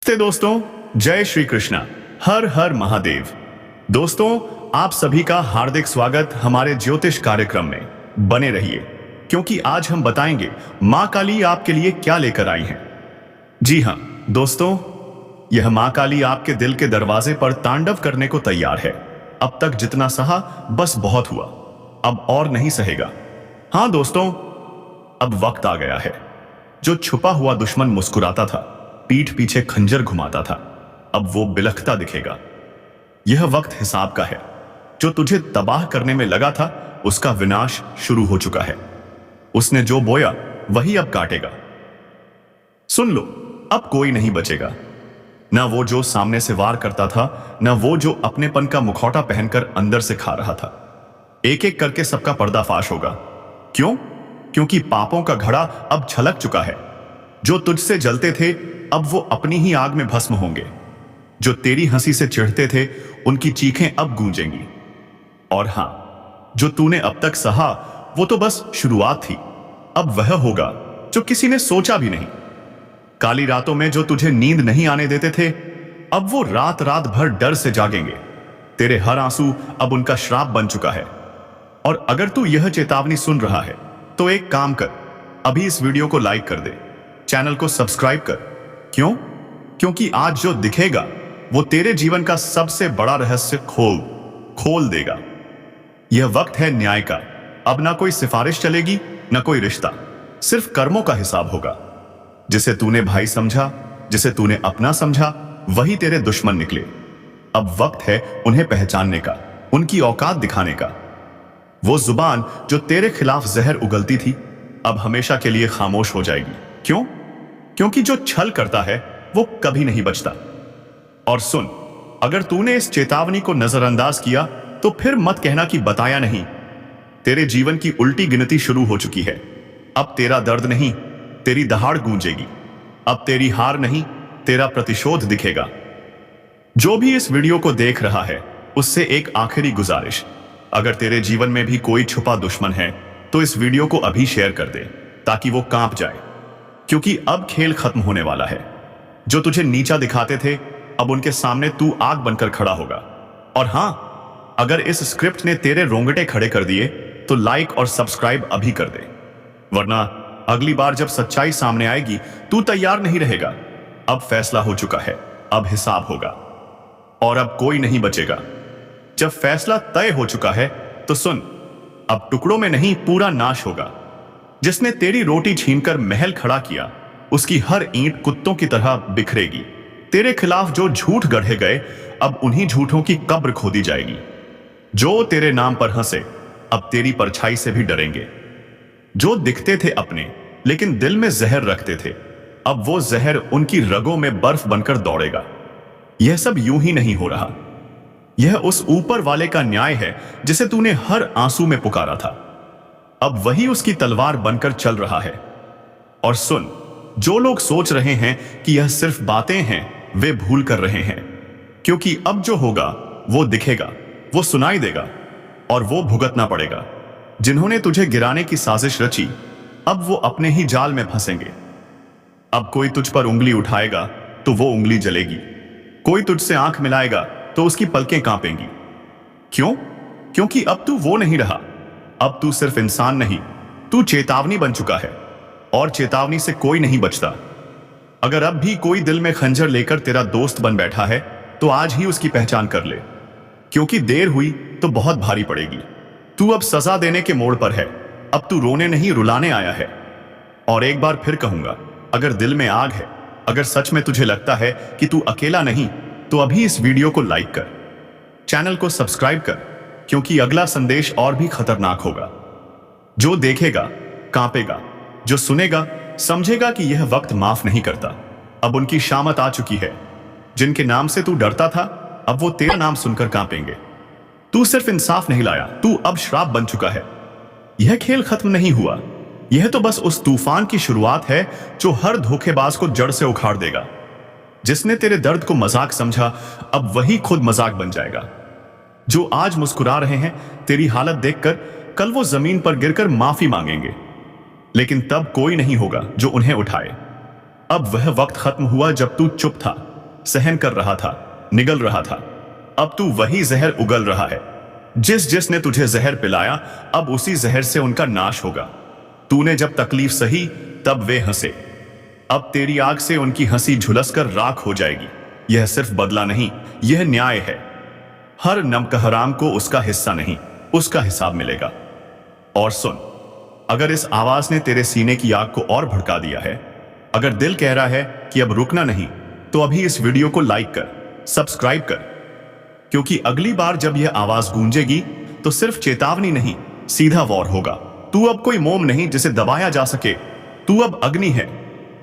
नमस्ते दोस्तों, जय श्री कृष्णा। हर हर महादेव। दोस्तों, आप सभी का हार्दिक स्वागत हमारे ज्योतिष कार्यक्रम में। बने रहिए, क्योंकि आज हम बताएंगे मां काली आपके लिए क्या लेकर आई हैं। जी हां दोस्तों, यह मां काली आपके दिल के दरवाजे पर तांडव करने को तैयार है। अब तक जितना सहा बस बहुत हुआ, अब और नहीं सहेगा। हां दोस्तों, अब वक्त आ गया है। जो छुपा हुआ दुश्मन मुस्कुराता था, पीठ पीछे खंजर घुमाता था, अब वो बिलखता दिखेगा। यह वक्त हिसाब का है। जो तुझे तबाह करने में लगा था, उसका विनाश शुरू हो चुका है। उसने जो बोया वही अब काटेगा। सुन लो, अब कोई नहीं बचेगा। ना वो जो सामने से वार करता था, ना वो जो अपनेपन का मुखौटा पहनकर अंदर से खा रहा था। एक एक करके सबका पर्दाफाश होगा। क्यों? क्योंकि पापों का घड़ा अब छलक चुका है। जो तुझसे जलते थे, अब वो अपनी ही आग में भस्म होंगे। जो तेरी हंसी से चिढ़ते थे, उनकी चीखें अब गूंजेंगी। और हां, जो तूने अब तक सहा, वो तो बस शुरुआत थी। अब वह होगा जो किसी ने सोचा भी नहीं। काली रातों में जो तुझे नींद नहीं आने देते थे, अब वो रात रात भर डर से जागेंगे। तेरे हर आंसू अब उनका श्राप बन चुका है। और अगर तू यह चेतावनी सुन रहा है, तो एक काम कर, अभी इस वीडियो को लाइक कर दे, चैनल को सब्सक्राइब कर। क्यों? क्योंकि आज जो दिखेगा वो तेरे जीवन का सबसे बड़ा रहस्य खोल देगा। यह वक्त है न्याय का। अब ना कोई सिफारिश चलेगी, ना कोई रिश्ता, सिर्फ कर्मों का हिसाब होगा। जिसे तूने भाई समझा, जिसे तूने अपना समझा, वही तेरे दुश्मन निकले। अब वक्त है उन्हें पहचानने का, उनकी औकात दिखाने का। वो जुबान जो तेरे खिलाफ जहर उगलती थी, अब हमेशा के लिए खामोश हो जाएगी। क्यों? क्योंकि जो छल करता है वो कभी नहीं बचता। और सुन, अगर तूने इस चेतावनी को नजरअंदाज किया, तो फिर मत कहना कि बताया नहीं। तेरे जीवन की उल्टी गिनती शुरू हो चुकी है। अब तेरा दर्द नहीं, तेरी दहाड़ गूंजेगी। अब तेरी हार नहीं, तेरा प्रतिशोध दिखेगा। जो भी इस वीडियो को देख रहा है, उससे एक आखिरी गुजारिश, अगर तेरे जीवन में भी कोई छुपा दुश्मन है, तो इस वीडियो को अभी शेयर कर दे, ताकि वो कांप जाए। क्योंकि अब खेल खत्म होने वाला है। जो तुझे नीचा दिखाते थे, अब उनके सामने तू आग बनकर खड़ा होगा। और हां, अगर इस स्क्रिप्ट ने तेरे रोंगटे खड़े कर दिए, तो लाइक और सब्सक्राइब अभी कर दे, वरना अगली बार जब सच्चाई सामने आएगी, तू तैयार नहीं रहेगा। अब फैसला हो चुका है, अब हिसाब होगा, और अब कोई नहीं बचेगा। जब फैसला तय हो चुका है, तो सुन, अब टुकड़ों में नहीं, पूरा नाश होगा। जिसने तेरी रोटी छीनकर महल खड़ा किया, उसकी हर ईंट कुत्तों की तरह बिखरेगी। तेरे खिलाफ जो झूठ गढ़े गए, अब उन्हीं झूठों की कब्र खोदी जाएगी। जो तेरे नाम पर हंसे, अब तेरी परछाई से भी डरेंगे। जो दिखते थे अपने, लेकिन दिल में जहर रखते थे, अब वो जहर उनकी रगों में बर्फ बनकर दौड़ेगा। यह सब यूं ही नहीं हो रहा। यह उस ऊपर वाले का न्याय है, जिसे तूने हर आंसू में पुकारा था। अब वही उसकी तलवार बनकर चल रहा है। और सुन, जो लोग सोच रहे हैं कि यह सिर्फ बातें हैं, वे भूल कर रहे हैं। क्योंकि अब जो होगा वो दिखेगा, वो सुनाई देगा, और वो भुगतना पड़ेगा। जिन्होंने तुझे गिराने की साजिश रची, अब वो अपने ही जाल में फंसेंगे। अब कोई तुझ पर उंगली उठाएगा, तो वो उंगली जलेगी। कोई तुझसे आंख मिलाएगा, तो उसकी पलकें कांपेंगी। क्यों? क्योंकि अब तू वो नहीं रहा। अब तू सिर्फ इंसान नहीं, तू चेतावनी बन चुका है, और चेतावनी से कोई नहीं बचता। अगर अब भी कोई दिल में खंजर लेकर तेरा दोस्त बन बैठा है, तो आज ही उसकी पहचान कर ले। क्योंकि देर हुई तो बहुत भारी पड़ेगी। तू अब सजा देने के मोड़ पर है। अब तू रोने नहीं, रुलाने आया है। और एक बार फिर कहूंगा, अगर दिल में आग है, अगर सच में तुझे लगता है कि तू अकेला नहीं, तो अभी इस वीडियो को लाइक कर, चैनल को सब्सक्राइब कर, क्योंकि अगला संदेश और भी खतरनाक होगा। जो देखेगा कांपेगा, जो सुनेगा समझेगा कि यह वक्त माफ नहीं करता। अब उनकी शामत आ चुकी है। जिनके नाम से तू डरता था, अब वो तेरा नाम सुनकर कांपेंगे। तू सिर्फ इंसाफ नहीं लाया, तू अब श्राप बन चुका है। यह खेल खत्म नहीं हुआ। यह तो बस उस तूफान की शुरुआत है, जो हर धोखेबाज को जड़ से उखाड़ देगा। जिसने तेरे दर्द को मजाक समझा, अब वही खुद मजाक बन जाएगा। जो आज मुस्कुरा रहे हैं, तेरी हालत देखकर कल वो जमीन पर गिरकर माफी मांगेंगे, लेकिन तब कोई नहीं होगा जो उन्हें उठाए। अब वह वक्त खत्म हुआ जब तू चुप था, सहन कर रहा था, निगल रहा था। अब तू वही जहर उगल रहा है। जिसने तुझे जहर पिलाया, अब उसी जहर से उनका नाश होगा। तूने जब तकलीफ सही तब वे हंसे, अब तेरी आग से उनकी हंसी झुलसकर राख हो जाएगी। यह सिर्फ बदला नहीं, यह न्याय है। हर नमकहराम को उसका हिस्सा नहीं, उसका हिसाब मिलेगा। और सुन, अगर इस आवाज ने तेरे सीने की आग को और भड़का दिया है, अगर दिल कह रहा है कि अब रुकना नहीं, तो अभी इस वीडियो को लाइक कर, सब्सक्राइब कर, क्योंकि अगली बार जब यह आवाज गूंजेगी तो सिर्फ चेतावनी नहीं, सीधा वॉर होगा। तू अब कोई मोम नहीं जिसे दबाया जा सके, तू अब अग्नि है।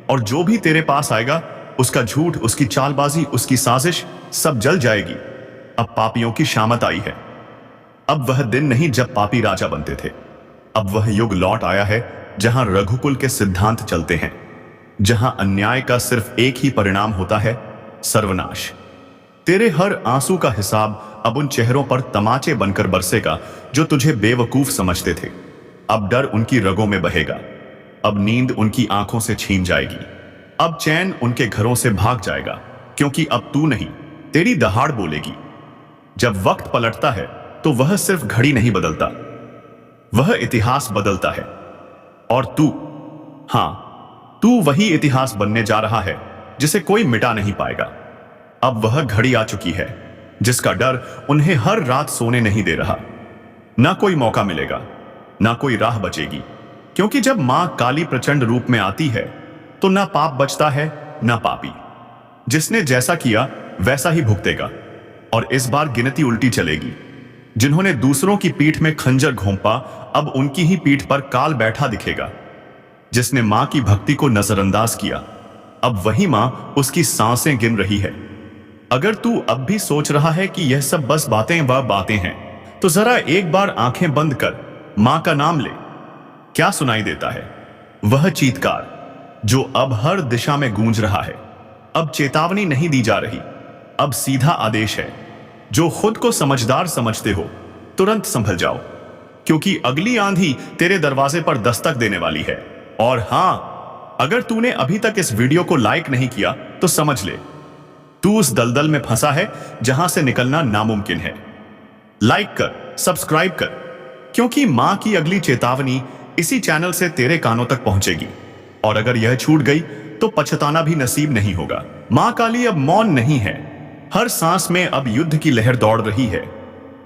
और जो भी तेरे पास आएगा, उसका झूठ, उसकी चालबाजी, उसकी साजिश सब जल जाएगी। अब पापियों की शामत आई है। अब वह दिन नहीं जब पापी राजा बनते थे। अब वह युग लौट आया है जहां रघुकुल के सिद्धांत चलते हैं, जहां अन्याय का सिर्फ एक ही परिणाम होता है, सर्वनाश। तेरे हर आंसू का हिसाब अब उन चेहरों पर तमाचे बनकर बरसेगा जो तुझे बेवकूफ समझते थे। अब डर उनकी रगों में बहेगा, अब नींद उनकी आंखों से छीन जाएगी, अब चैन उनके घरों से भाग जाएगा, क्योंकि अब तू नहीं, तेरी दहाड़ बोलेगी। जब वक्त पलटता है तो वह सिर्फ घड़ी नहीं बदलता, वह इतिहास बदलता है। और तू, हां, तू वही इतिहास बनने जा रहा है जिसे कोई मिटा नहीं पाएगा। अब वह घड़ी आ चुकी है जिसका डर उन्हें हर रात सोने नहीं दे रहा। ना कोई मौका मिलेगा, ना कोई राह बचेगी, क्योंकि जब मां काली प्रचंड रूप में आती है तो ना पाप बचता है, ना पापी। जिसने जैसा किया वैसा ही भुगतेगा। और इस बार गिनती उल्टी चलेगी। जिन्होंने दूसरों की पीठ में खंजर घोंपा, अब उनकी ही पीठ पर काल बैठा दिखेगा। जिसने मां की भक्ति को नजरअंदाज किया, अब वही मां उसकी सांसें गिन रही है। अगर तू अब भी सोच रहा है कि यह सब बस बातें व बातें हैं, तो जरा एक बार आंखें बंद कर मां का नाम ले। क्या सुनाई देता है? वह चीत्कार जो अब हर दिशा में गूंज रहा है। अब चेतावनी नहीं दी जा रही, अब सीधा आदेश है। जो खुद को समझदार समझते हो, तुरंत संभल जाओ, क्योंकि अगली आंधी तेरे दरवाजे पर दस्तक देने वाली है। और हां, अगर तूने अभी तक इस वीडियो को लाइक नहीं किया तो समझ ले, तू उस दलदल में फंसा है जहां से निकलना नामुमकिन है। लाइक कर, सब्सक्राइब कर, क्योंकि मां की अगली चेतावनी इसी चैनल से तेरे कानों तक पहुंचेगी। और अगर यह छूट गई तो पछताना भी नसीब नहीं होगा। मां काली अब मौन नहीं है, हर सांस में अब युद्ध की लहर दौड़ रही है।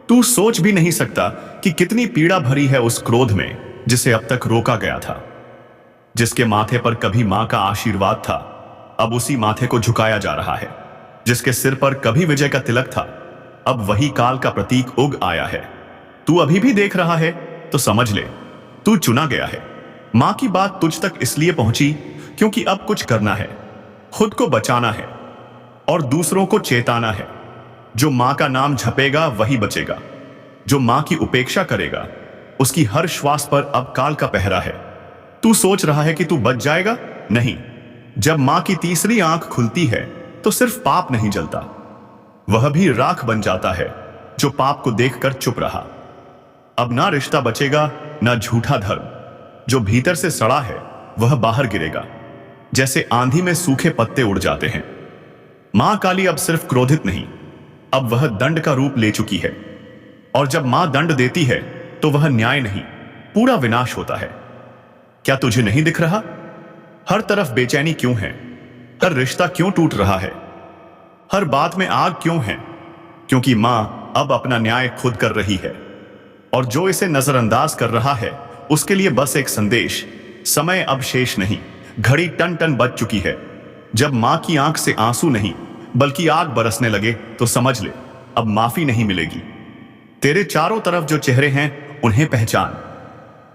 तू सोच भी नहीं सकता कि कितनी पीड़ा भरी है उस क्रोध में जिसे अब तक रोका गया था। जिसके माथे पर कभी मां का आशीर्वाद था, अब उसी माथे को झुकाया जा रहा है। जिसके सिर पर कभी विजय का तिलक था, अब वही काल का प्रतीक उग आया है। तू अभी भी देख रहा है तो समझ ले, तू चुना गया है। मां की बात तुझ तक इसलिए पहुंची क्योंकि अब कुछ करना है, खुद को बचाना है और दूसरों को चेताना है। जो मां का नाम जपेगा वही बचेगा। जो मां की उपेक्षा करेगा, उसकी हर श्वास पर अब काल का पहरा है। तू सोच रहा है कि तू बच जाएगा? नहीं। जब मां की तीसरी आंख खुलती है तो सिर्फ पाप नहीं जलता, वह भी राख बन जाता है जो पाप को देखकर चुप रहा। अब ना रिश्ता बचेगा, ना झूठा धर्म। जो भीतर से सड़ा है वह बाहर गिरेगा, जैसे आंधी में सूखे पत्ते उड़ जाते हैं। मां काली अब सिर्फ क्रोधित नहीं, अब वह दंड का रूप ले चुकी है। और जब मां दंड देती है तो वह न्याय नहीं, पूरा विनाश होता है। क्या तुझे नहीं दिख रहा? हर तरफ बेचैनी क्यों है? हर रिश्ता क्यों टूट रहा है? हर बात में आग क्यों है? क्योंकि मां अब अपना न्याय खुद कर रही है। और जो इसे नजरअंदाज कर रहा है उसके लिए बस एक संदेश, समय अब शेष नहीं, घड़ी टन टन बज चुकी है। जब मां की आंख से आंसू नहीं बल्कि आग बरसने लगे तो समझ ले, अब माफी नहीं मिलेगी। तेरे चारों तरफ जो चेहरे हैं उन्हें पहचान,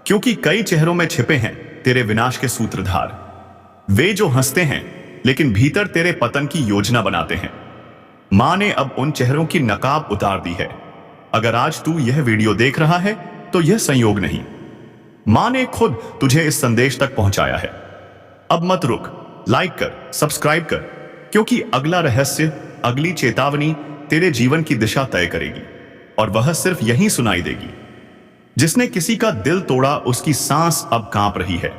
क्योंकि कई चेहरों में छिपे हैं तेरे विनाश के सूत्रधार। वे जो हंसते हैं लेकिन भीतर तेरे पतन की योजना बनाते हैं। मां ने अब उन चेहरों की नकाब उतार दी है। अगर आज तू यह वीडियो देख रहा है तो यह संयोग नहीं, मां ने खुद तुझे इस संदेश तक पहुंचाया है। अब मत रुक, लाइक कर, सब्सक्राइब कर, क्योंकि अगला रहस्य, अगली चेतावनी तेरे जीवन की दिशा तय करेगी। और वह सिर्फ यहीं सुनाई देगी। जिसने किसी का दिल तोड़ा उसकी सांस अब कांप रही है।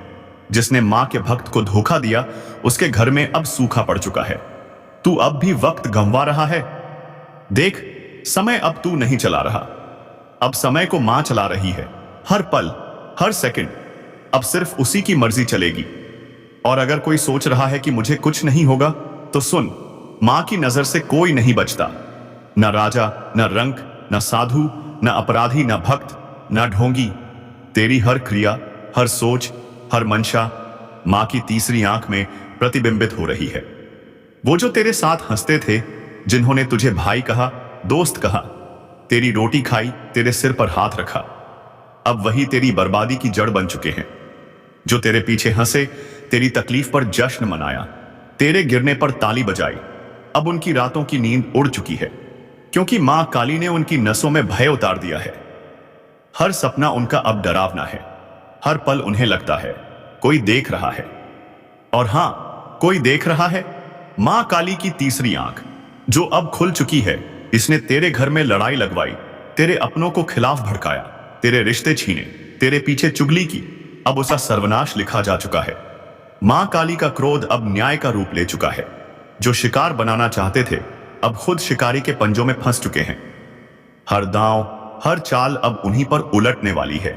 जिसने मां के भक्त को धोखा दिया उसके घर में अब सूखा पड़ चुका है। तू अब भी वक्त गंवा रहा है। देख, समय अब तू नहीं चला रहा, अब समय को मां चला रही है। हर पल, हर सेकंड अब सिर्फ उसी की मर्जी चलेगी। और अगर कोई सोच रहा है कि मुझे कुछ नहीं होगा, तो सुन, मां की नजर से कोई नहीं बचता। न राजा, न रंक, न साधु, न अपराधी, न भक्त, न ढोंगी। तेरी हर क्रिया, हर सोच, हर मंशा मां की तीसरी आंख में प्रतिबिंबित हो रही है। वो जो तेरे साथ हंसते थे, जिन्होंने तुझे भाई कहा, दोस्त कहा, तेरी रोटी खाई, तेरे सिर पर हाथ रखा, अब वही तेरी बर्बादी की जड़ बन चुके हैं। जो तेरे पीछे हंसे, तेरी तकलीफ पर जश्न मनाया, तेरे गिरने पर ताली बजाई, अब उनकी रातों की नींद उड़ चुकी है, क्योंकि मां काली ने उनकी नसों में भय उतार दिया है। हर सपना उनका अब डरावना है। हर पल उन्हें लगता है कोई देख रहा है। और हां, कोई देख रहा है। मां काली की तीसरी आंख जो अब खुल चुकी है, इसने तेरे घर में लड़ाई लगवाई, तेरे अपनों को खिलाफ भड़काया, तेरे रिश्ते छीने, तेरे पीछे चुगली की। अब उसका सर्वनाश लिखा जा चुका है। मां काली का क्रोध अब न्याय का रूप ले चुका है। जो शिकार बनाना चाहते थे, अब खुद शिकारी के पंजों में फंस चुके हैं। हर दांव, हर चाल अब उन्हीं पर उलटने वाली है।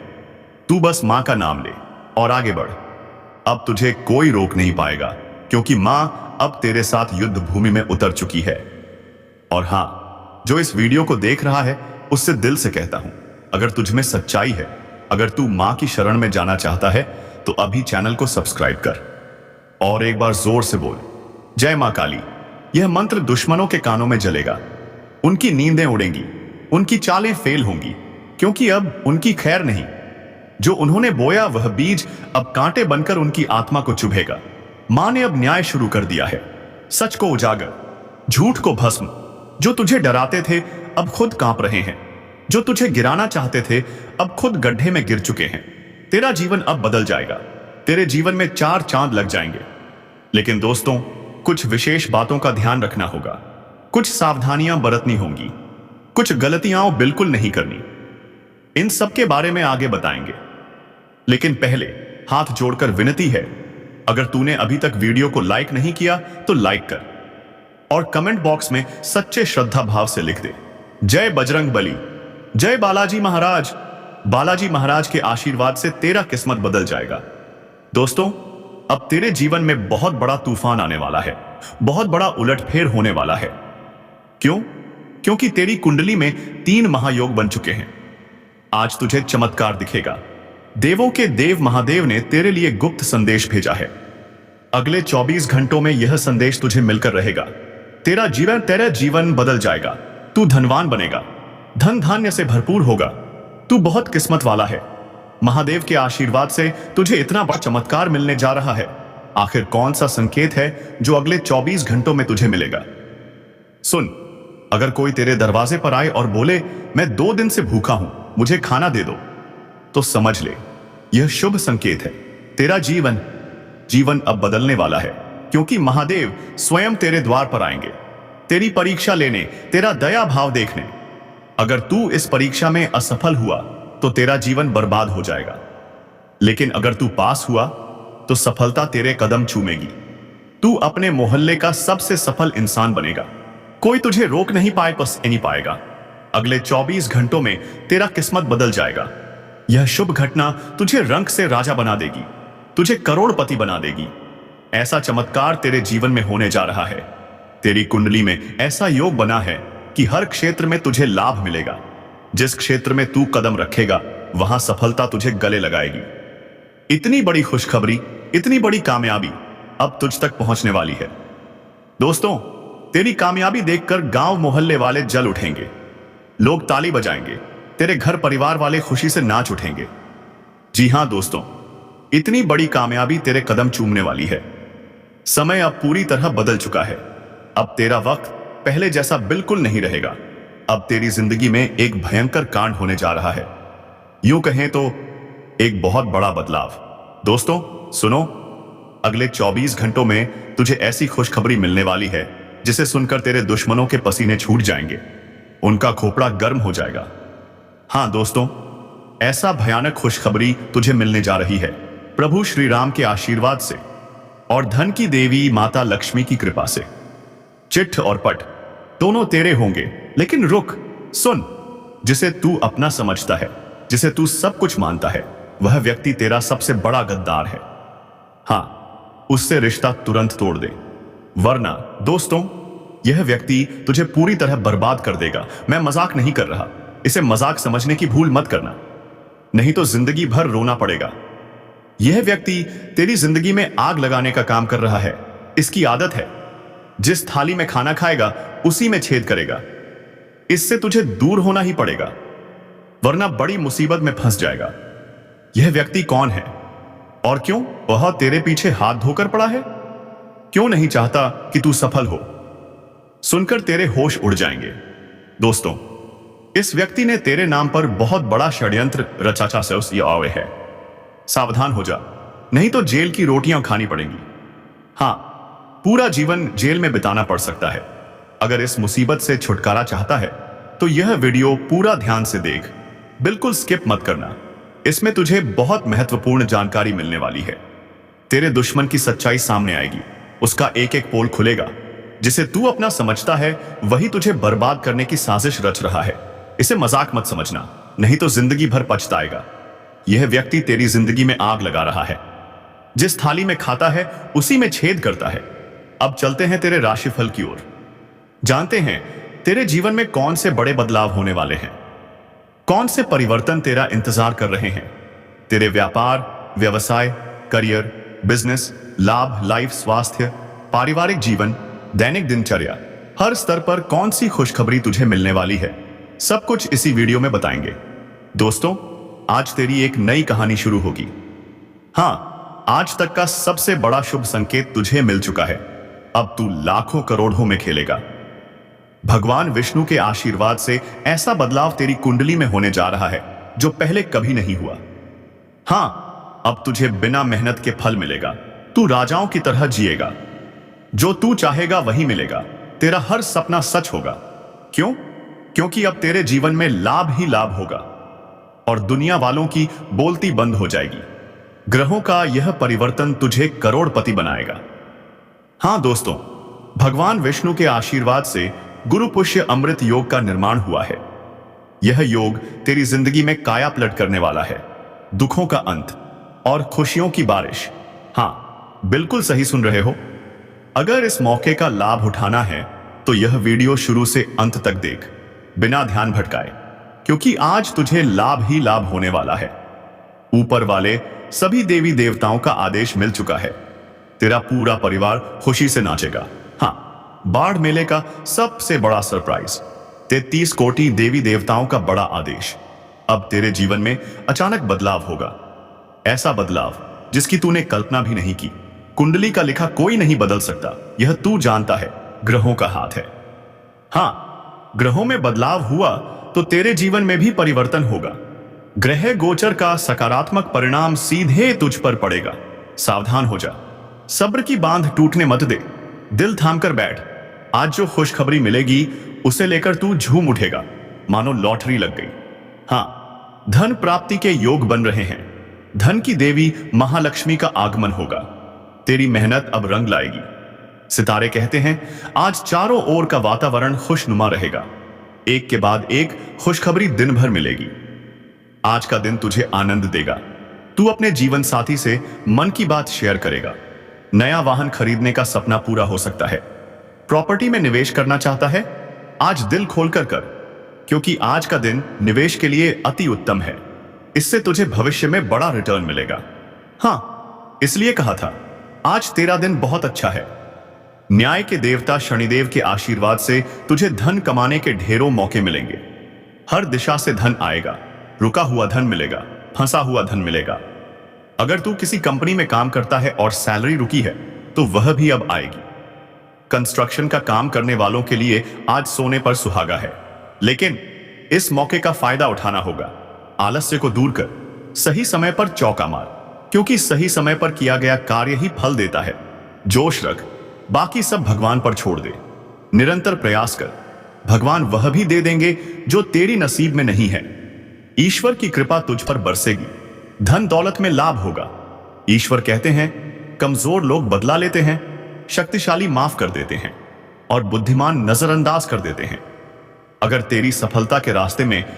तू बस मां का नाम ले और आगे बढ़। अब तुझे कोई रोक नहीं पाएगा, क्योंकि मां अब तेरे साथ युद्ध भूमि में उतर चुकी है। और हां, जो इस वीडियो को देख रहा है, उससे दिल से कहता हूं, अगर तुझ में सच्चाई है, अगर तू मां की शरण में जाना चाहता है, तो अभी चैनल को सब्सक्राइब कर और एक बार जोर से बोल, जय मां काली। यह मंत्र दुश्मनों के कानों में जलेगा, उनकी नींदें उड़ेंगी, उनकी चालें फेल होंगी, क्योंकि अब उनकी खैर नहीं। जो उन्होंने बोया वह बीज अब कांटे बनकर उनकी आत्मा को चुभेगा। मां ने अब न्याय शुरू कर दिया है। सच को उजागर, झूठ को भस्म। जो तुझे डराते थे, अब खुद कांप रहे हैं। जो तुझे गिराना चाहते थे, अब खुद गड्ढे में गिर चुके हैं। तेरा जीवन अब बदल जाएगा। तेरे जीवन में 4 चांद लग जाएंगे। लेकिन दोस्तों, कुछ विशेष बातों का ध्यान रखना होगा, कुछ सावधानियां बरतनी होंगी, कुछ गलतियां बिल्कुल नहीं करनी। इन सब के बारे में आगे बताएंगे। लेकिन पहले हाथ जोड़कर विनती है, अगर तूने अभी तक वीडियो को लाइक नहीं किया तो लाइक कर और कमेंट बॉक्स में सच्चे श्रद्धा भाव से लिख दे, जय बजरंग बली, जय बालाजी महाराज। बालाजी महाराज के आशीर्वाद से तेरा किस्मत बदल जाएगा। दोस्तों, अब तेरे जीवन में बहुत बड़ा तूफान आने वाला है, बहुत बड़ा उलटफेर होने वाला है। क्यों? क्योंकि तेरी कुंडली में 3 महायोग बन चुके हैं। आज तुझे चमत्कार दिखेगा। देवों के देव महादेव ने तेरे लिए गुप्त संदेश भेजा है। अगले 24 घंटों में यह संदेश तुझे मिलकर रहेगा। तेरा जीवन बदल जाएगा। तू धनवान बनेगा, धन धान्य से भरपूर होगा। तू बहुत किस्मत वाला है। महादेव के आशीर्वाद से तुझे इतना बड़ा चमत्कार मिलने जा रहा है। आखिर कौन सा संकेत है जो अगले 24 घंटों में तुझे मिलेगा? सुन, अगर कोई तेरे दरवाजे पर आए और बोले, मैं 2 दिन से भूखा हूं, मुझे खाना दे दो, तो समझ ले, यह शुभ संकेत है। तेरा जीवन अब बदलने वाला है, क्योंकि महादेव स्वयं तेरे द्वार पर आएंगे, तेरी परीक्षा लेने, तेरा दया भाव देखने। अगर तू इस परीक्षा में असफल हुआ तो तेरा जीवन बर्बाद हो जाएगा, लेकिन अगर तू पास हुआ तो सफलता तेरे कदम चूमेगी। तू अपने मोहल्ले का सबसे सफल इंसान बनेगा। कोई तुझे रोक नहीं पाएगा। अगले 24 घंटों में तेरा किस्मत बदल जाएगा। यह शुभ घटना तुझे रंक से राजा बना देगी, तुझे करोड़पति बना देगी। ऐसा चमत्कार तेरे जीवन में होने जा रहा है। तेरी कुंडली में ऐसा योग बना है कि हर क्षेत्र में तुझे लाभ मिलेगा। जिस क्षेत्र में तू कदम रखेगा, वहां सफलता तुझे गले लगाएगी। इतनी बड़ी खुशखबरी, इतनी बड़ी कामयाबी अब तुझ तक पहुंचने वाली है। दोस्तों, तेरी कामयाबी देखकर गांव मोहल्ले वाले जल उठेंगे। लोग ताली बजाएंगे, तेरे घर परिवार वाले खुशी से नाच उठेंगे। जी हां दोस्तों, इतनी बड़ी कामयाबी तेरे कदम चूमने वाली है। समय अब पूरी तरह बदल चुका है। अब तेरा वक्त पहले जैसा बिल्कुल नहीं रहेगा। अब तेरी जिंदगी में एक भयंकर कांड होने जा रहा है। यूं कहें तो एक बहुत बड़ा बदलाव। दोस्तों सुनो, अगले 24 घंटों में तुझे ऐसी खुशखबरी मिलने वाली है जिसे सुनकर तेरे दुश्मनों के पसीने छूट जाएंगे, उनका खोपड़ा गर्म हो जाएगा। हां दोस्तों, ऐसा भयानक खुशखबरी तुझे मिलने जा रही है प्रभु श्री राम के आशीर्वाद से और धन की देवी माता लक्ष्मी की कृपा से। चिट्ठ और पट दोनों तेरे होंगे, लेकिन रुक, सुन। जिसे तू अपना समझता है, जिसे तू सब कुछ मानता है, वह व्यक्ति तेरा सबसे बड़ा गद्दार है। हाँ, उससे रिश्ता तुरंत तोड़ दे, वरना दोस्तों यह व्यक्ति तुझे पूरी तरह बर्बाद कर देगा। मैं मजाक नहीं कर रहा, इसे मजाक समझने की भूल मत करना, नहीं तो जिंदगी भर रोना पड़ेगा। यह व्यक्ति तेरी जिंदगी में आग लगाने का काम कर रहा है। इसकी आदत है, जिस थाली में खाना खाएगा उसी में छेद करेगा। इससे तुझे दूर होना ही पड़ेगा, वरना बड़ी मुसीबत में फंस जाएगा। यह व्यक्ति कौन है और क्यों वह तेरे पीछे हाथ धोकर पड़ा है? क्यों नहीं चाहता कि तू सफल हो? सुनकर तेरे होश उड़ जाएंगे। दोस्तों, इस व्यक्ति ने तेरे नाम पर बहुत बड़ा षड्यंत्र रचा है। सावधान हो जा, नहीं तो जेल की रोटियां खानी पड़ेंगी। हां, पूरा जीवन जेल में बिताना पड़ सकता है। अगर इस मुसीबत से छुटकारा चाहता है तो यह वीडियो पूरा ध्यान से देख, बिल्कुल स्किप मत करना। इसमें तुझे बहुत महत्वपूर्ण जानकारी मिलने वाली है। तेरे दुश्मन की सच्चाई सामने आएगी, उसका एक एक पोल खुलेगा। जिसे तू अपना समझता है वही तुझे बर्बाद करने की साजिश रच रहा है। इसे मजाक मत समझना, नहीं तो जिंदगी भर पछताएगा। यह व्यक्ति तेरी जिंदगी में आग लगा रहा है। जिस थाली में खाता है उसी में छेद करता है। अब चलते हैं तेरे राशिफल की ओर। जानते हैं तेरे जीवन में कौन से बड़े बदलाव होने वाले हैं, कौन से परिवर्तन तेरा इंतजार कर रहे हैं। तेरे व्यापार, व्यवसाय, करियर, बिजनेस, लाभ, लाइफ, स्वास्थ्य, पारिवारिक जीवन, दैनिक दिनचर्या, हर स्तर पर कौन सी खुशखबरी तुझे मिलने वाली है, सब कुछ इसी वीडियो में बताएंगे। दोस्तों, आज तेरी एक नई कहानी शुरू होगी। हां, आज तक का सबसे बड़ा शुभ संकेत तुझे मिल चुका है। अब तू लाखों करोड़ों में खेलेगा। भगवान विष्णु के आशीर्वाद से ऐसा बदलाव तेरी कुंडली में होने जा रहा है जो पहले कभी नहीं हुआ। हां, अब तुझे बिना मेहनत के फल मिलेगा। तू राजाओं की तरह जिएगा। जो तू चाहेगा वही मिलेगा। तेरा हर सपना सच होगा। क्यों? क्योंकि अब तेरे जीवन में लाभ ही लाभ होगा और दुनिया वालों की बोलती बंद हो जाएगी। ग्रहों का यह परिवर्तन तुझे करोड़पति बनाएगा। हां दोस्तों, भगवान विष्णु के आशीर्वाद से गुरु पुष्य अमृत योग का निर्माण हुआ है। यह योग तेरी जिंदगी में काया पलट करने वाला है। दुखों का अंत और खुशियों की बारिश। हां, बिल्कुल सही सुन रहे हो। अगर इस मौके का लाभ उठाना है तो यह वीडियो शुरू से अंत तक देख, बिना ध्यान भटकाए, क्योंकि आज तुझे लाभ ही लाभ होने वाला है। ऊपर वाले सभी देवी देवताओं का आदेश मिल चुका है। तेरा पूरा परिवार खुशी से नाचेगा। हां, बाढ़ मेले का सबसे बड़ा सरप्राइज, 33 कोटि देवी देवताओं का बड़ा आदेश। अब तेरे जीवन में अचानक बदलाव होगा। ऐसा बदलाव जिसकी तूने कल्पना भी नहीं की। कुंडली का लिखा कोई नहीं बदल सकता, यह तू जानता है। ग्रहों का हाथ है। हां, ग्रहों में बदलाव हुआ तो तेरे जीवन में भी परिवर्तन होगा। ग्रह गोचर का सकारात्मक परिणाम सीधे तुझ पर पड़ेगा। सावधान हो जा, सब्र की बांध टूटने मत दे। दिल थाम कर बैठ। आज जो खुशखबरी मिलेगी उसे लेकर तू झूम उठेगा, मानो लॉटरी लग गई। हां, धन प्राप्ति के योग बन रहे हैं। धन की देवी महालक्ष्मी का आगमन होगा। तेरी मेहनत अब रंग लाएगी। सितारे कहते हैं आज चारों ओर का वातावरण खुशनुमा रहेगा। एक के बाद एक खुशखबरी दिन भर मिलेगी। आज का दिन तुझे आनंद देगा। तू अपने जीवन साथी से मन की बात शेयर करेगा। नया वाहन खरीदने का सपना पूरा हो सकता है। प्रॉपर्टी में निवेश करना चाहता है? आज दिल खोलकर कर, क्योंकि आज का दिन निवेश के लिए अति उत्तम है। इससे तुझे भविष्य में बड़ा रिटर्न मिलेगा। हां, इसलिए कहा था आज तेरा दिन बहुत अच्छा है। न्याय के देवता शनिदेव के आशीर्वाद से तुझे धन कमाने के ढेरों मौके मिलेंगे। हर दिशा से धन आएगा। रुका हुआ धन मिलेगा, फंसा हुआ धन मिलेगा। अगर तू किसी कंपनी में काम करता है और सैलरी रुकी है तो वह भी अब आएगी। कंस्ट्रक्शन का काम करने वालों के लिए आज सोने पर सुहागा है, लेकिन इस मौके का फायदा उठाना होगा। आलस्य को दूर कर, सही समय पर चौका मार, क्योंकि सही समय पर किया गया कार्य ही फल देता है। जोश रख, बाकी सब भगवान पर छोड़ दे। निरंतर प्रयास कर, भगवान वह भी दे देंगे जो तेरी नसीब में नहीं है। ईश्वर की कृपा तुझ पर बरसेगी। धन दौलत में लाभ होगा। ईश्वर कहते हैं कमजोर लोग बदला लेते हैं, शक्तिशाली माफ कर देते हैं और बुद्धिमान नजरअंदाज कर देते हैं। अगर तेरी सफलता के रास्ते में